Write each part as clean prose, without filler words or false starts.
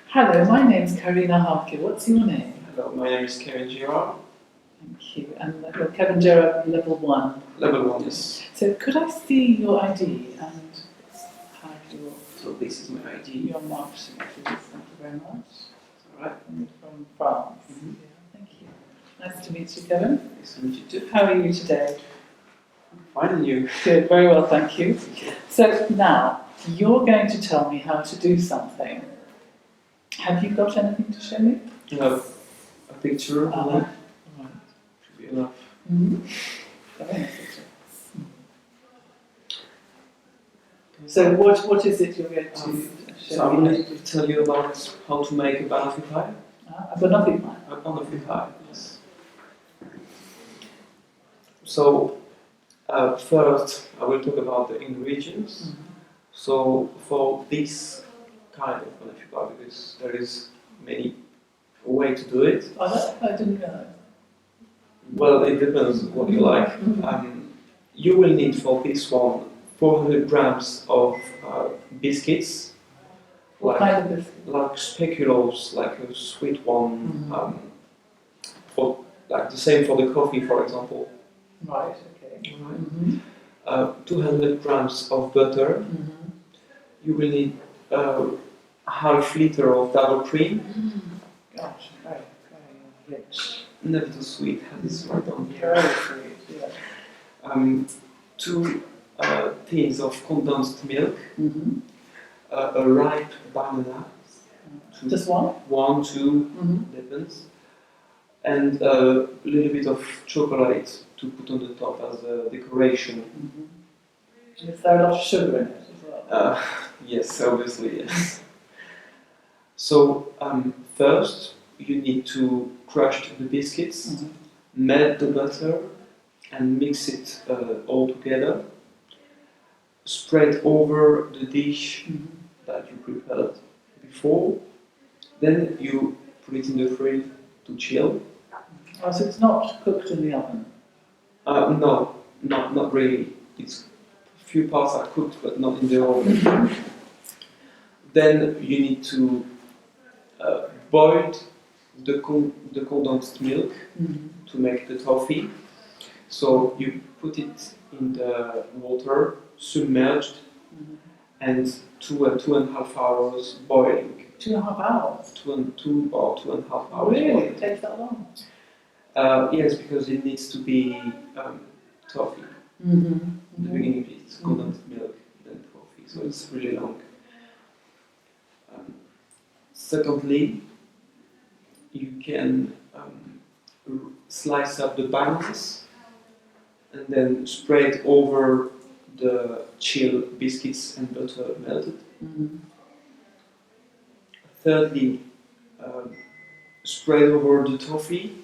Hello, my name's Karina Harker. What's your name? Hello, my name is Kevin Girard. Thank you. And you're Kevin Gerard, level 1. Level 1, yes. So could I see your ID and have So this is my ID. your marks? Thank you very much. Alright. From France. Mm-hmm. Yeah, thank you. Nice to meet you, Kevin. Nice to meet you too. How are you today? I'm fine, and you? Good, very well, thank you. So now, you're going to tell me how to do something. Have you got anything to show me? You have a picture of me? Right. Should be enough. Mm-hmm. Very nice picture. So what is it you're going to show me? So I'm going to tell you about how to make a banoffee pie. A banoffee pie? A banoffee pie, yes. So first I will talk about the ingredients. Mm-hmm. So for this kind of banoffee pie, because there is many ways to do it. Oh, I didn't know. Well, it depends what you like. You will need for this one 400 grams of biscuits. What kind of biscuit? Like speculoos, like a sweet one. For like the same for the coffee, for example. Right. Okay. Right. 200 grams of butter. You will need half liter of double cream. Gosh, very rich. Never too sweet. Have this right down here. Very sweet. Yeah. 2 tins of condensed milk. A ripe banana. Just one? 1, 2, depends. And a little bit of chocolate to put on the top as a decoration. Is there a lot of sugar in it as well? Yes, obviously, yes. So, first, you need to crush the biscuits, melt the butter, and mix it all together. Spread over the dish that you prepared before. Then you put it in the fridge to chill. Oh, so it's not cooked in the oven? No, not really. It's a few parts are cooked, but not in the oven. Then you need to boil the condensed milk to make the toffee. So you put it in the water, submerged, and 2.5 hours boiling. 2.5 hours? 2 or 2.5 hours. Really? Boiling. It takes that long? Yes, because it needs to be toffee. In the beginning it's condensed milk, then toffee, so it's really long. Secondly, you can slice up the bananas and then spread over the chilled biscuits and butter melted. Thirdly, spread over the toffee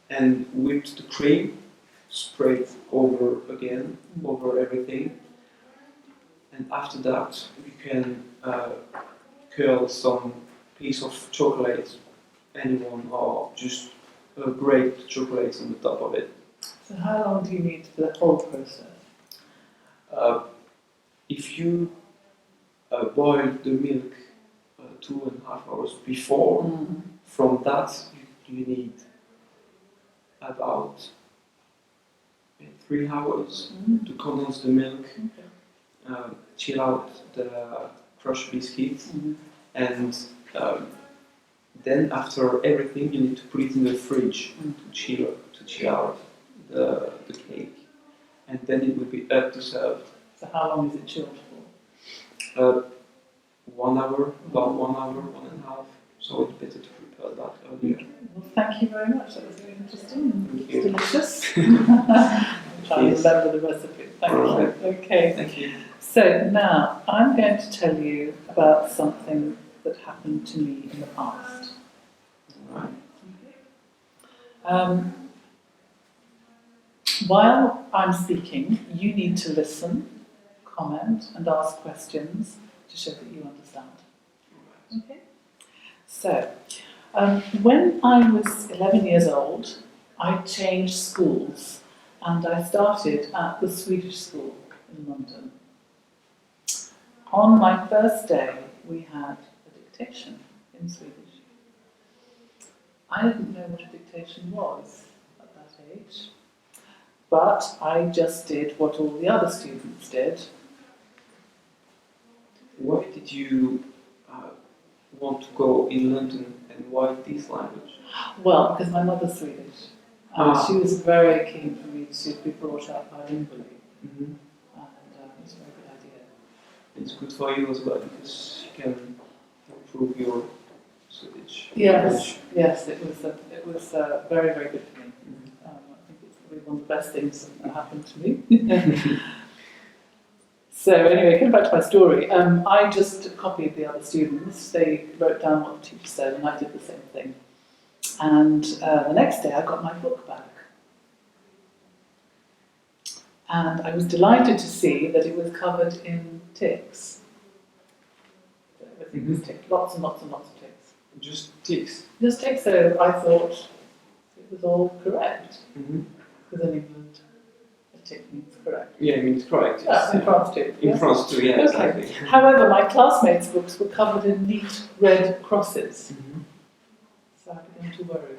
and whipped the cream, spread over again, over everything. And after that, you can curl some piece of chocolate, anyone, or just a grape chocolate on the top of it. So how long do you need for the whole process? If you boil the milk 2.5 hours before, from that you need about 3 hours to condense the milk, chill out the crushed biscuits, and then after everything you need to put it in the fridge to chill out the cake, and then it will be up to serve. So how long is it chilled for? 1 hour, about 1 hour, 1.5. So it's better to prepare that earlier. Well, thank you very much. That was very interesting. Thank It's you. delicious. I'm trying to remember the recipe. Thank you. Okay. Thank you. So now I'm going to tell you about something that happened to me in the past. Right. While I'm speaking, you need to listen, comment, and ask questions to show that you understand. Okay? So, when I was 11 years old, I changed schools and I started at the Swedish school in London. On my first day, we had a dictation in in Swedish. I didn't know what a dictation was at that age, but I just did what all the other students did. Why did you want to go in London, and why this language? Well, because my mother's Swedish, and she was very keen for me to be brought up bilingually, Mm-hmm. and it's a very good idea. It's good for you as well because you can improve your Swedish. Yes, yes, it was very, very good for me. Mm-hmm. I think it's probably one of the best things that happened to me. So anyway, coming back to my story, I just copied the other students. They wrote down what the teacher said, and I did the same thing. And the next day, I got my book back. And I was delighted to see that it was covered in ticks. Everything was ticked, lots and lots and lots of ticks. Just ticks. Just ticks, so I thought it was all correct. Mm-hmm. Because in England, a tick means correct. Yeah, it means correct. Yeah, in France too. In France too, yeah, Okay. exactly. However, my classmates' books were covered in neat red crosses, Mm-hmm. so I began to worry.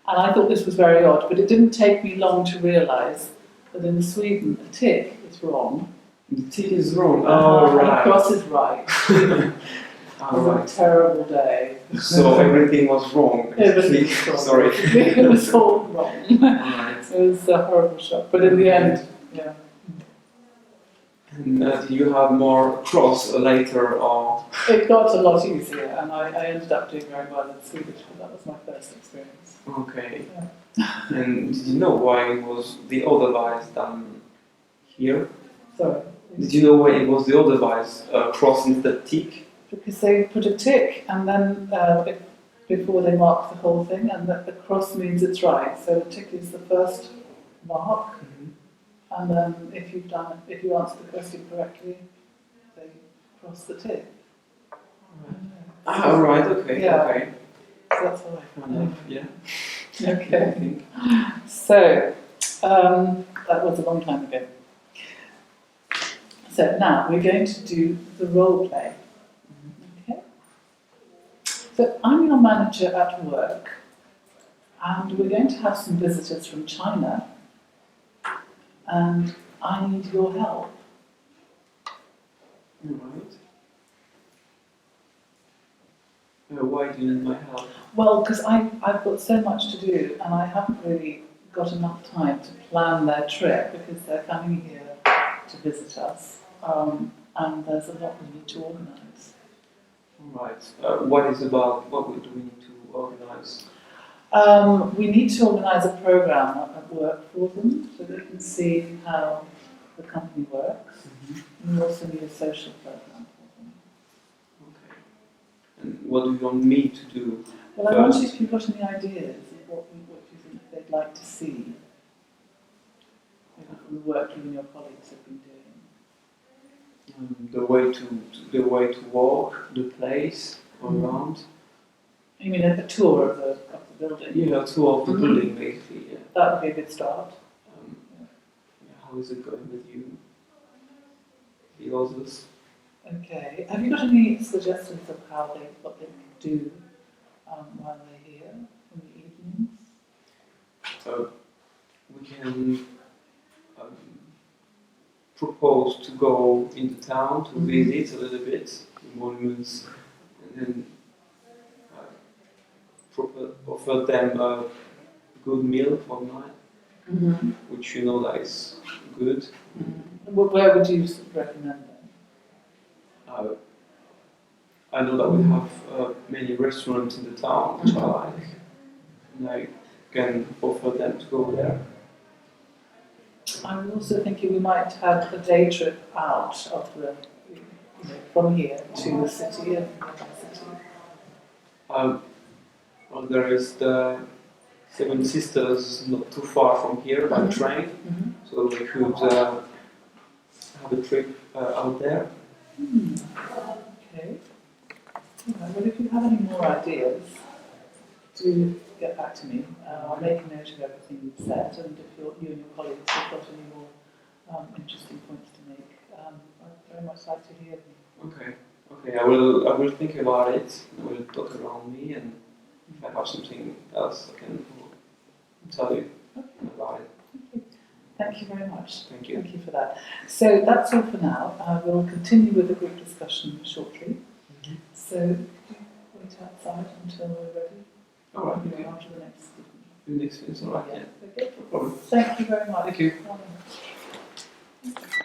And I thought this was very odd, but it didn't take me long to realise that in Sweden, a tick is wrong. The tick is wrong. Oh, right. And a cross is right. It was right. a terrible day. So everything was wrong. Everything was wrong. Sorry. It was all wrong. Right. It was a horrible shock, but in the end, yeah. And did you have more cross later, or? It got a lot easier, and I ended up doing very well in Swedish, but that was my first experience. Okay. Yeah. And did you know why it was the otherwise than here? Sorry. Did you know why it was the otherwise cross instead of tick? Because they put a tick, and then before they mark the whole thing, and that the cross means it's right. So the tick is the first mark, and then if you answer the question correctly, they cross the tick. Ah, right, okay, Yeah. okay. So that's how I Fair enough, yeah. I Okay. think. So that was a long time ago. So now we're going to do the role play. Okay. So I'm your manager at work, and we're going to have some visitors from China, and I need your help. Right. Why do you need my help? Well, because I've got so much to do, and I haven't really got enough time to plan their trip because they're coming here to visit us, and there's a lot we need to organise. Right. What do we need to organise? We need to organise a programme at work for them so they can see how the company works, and we also need a social programme for them. Okay. And what do you want me to do? Well, I wonder if you've got any ideas of what you think they'd like to see, maybe from the work you and your colleagues have been doing. The way to walk, the place around. You mean a tour of the building? Yeah, a tour of the building basically. Yeah. That would be a good start. How is it going with you? The others? Okay. Have you got any suggestions of what they could do while they're here in the evenings? We can propose to go into town to visit a little bit, the monuments, and then offer them a good meal for night, which you know that is good. Where would you recommend them? I know that we have many restaurants in the town which I like, and I can offer them to go there. I was also thinking we might have a day trip out of from here to the city and the city. Well, there is the Seven Sisters not too far from here by train, so we could have a trip out there. Okay. Well, if you have any more ideas, do get back to me. I'll make a note of everything you've said, and if you and your colleagues have got any more interesting points to make, I'd very much like to hear them. Okay, Okay, I will think about it. I will talk around me, and if I have something else, I can tell you about it. Thank you very much. Thank you. Thank you for that. So that's all for now. We'll continue with the group discussion shortly. So wait outside until we're ready. All right. You Okay. know, after the next student. The next is all right. Yeah. Okay. No problem. Thank you very much. Thank you. Bye.